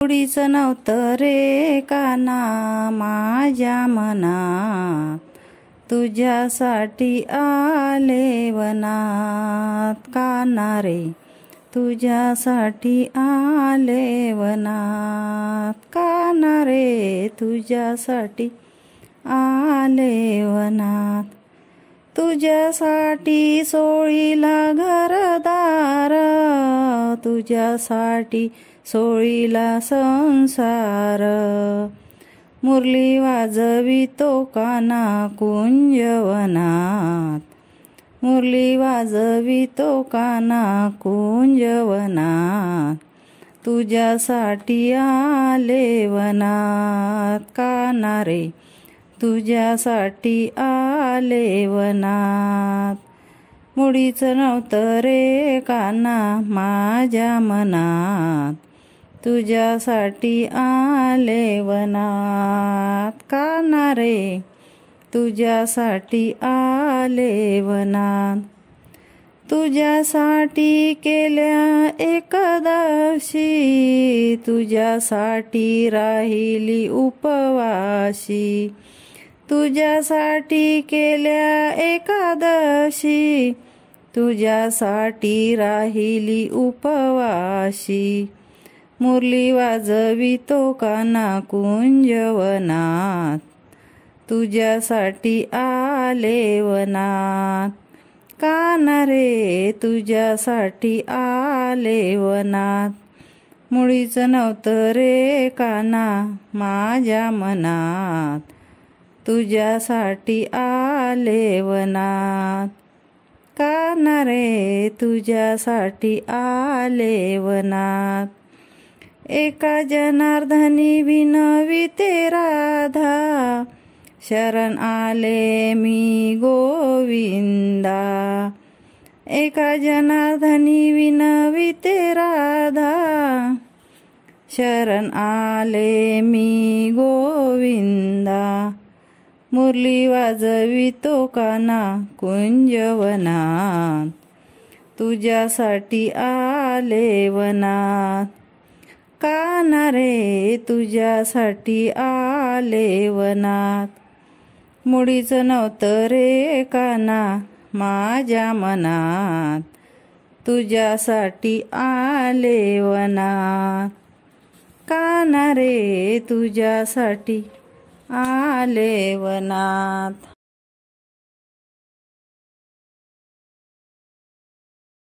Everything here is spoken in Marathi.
मुडीचं नव्हतं रे काना माझ्या मनात, तुझ्यासाठी आले वनात. काना रे तुझ्यासाठी आले वनात, काना रे तुझ्यासाठी आले वनात. तुझ्यासाठी सोळीला घरदार, तुझ्यासाठी सोळीला संसार. मुरली वाजवितो काना कुंजवनात, मुरली वाजवितो काना कुंजवनात. तुझ्यासाठी आले वनात, काना रे तुझ्यासाठी आले वनात. मुडीचं नव्हतं रे काना माझ्या मनात, तुझ्यासाठी आले वनात. काना रे तुझ्यासाठी आले वनात. तुझ्यासाठी केल्या एकदशी, तुझ्यासाठी राहिली उपवाशी. तुझ्यासाठी केल्या एकादशी, तुझ्यासाठी राहिली उपवाशी. मुरली वाजवितो काना कुंजवनात, तुझ्यासाठी आले वनात. काना रे तुझ्यासाठी आले वनात. मुडीचं नव्हतं रे काना माझ्या मनात, तुझ्यासाठी आले वनात. काना रे तुझ्यासाठी आले वनात. एका जनार्दनी विनविते राधा, शरण आले मी गोविंदा. एका जनार्दनी विनविते राधा, शरण आले मी गोविंदा. मुरली वाजवितो काना कुंजवनात, तुझ्यासाठी आले वनात. काना रे तुझ्यासाठी आले वनात. मुडीचं नव्हतं रे काना माझ्या मनात, तुझ्यासाठी आले वनात. काना रे तुझ्यासाठी आले वनात.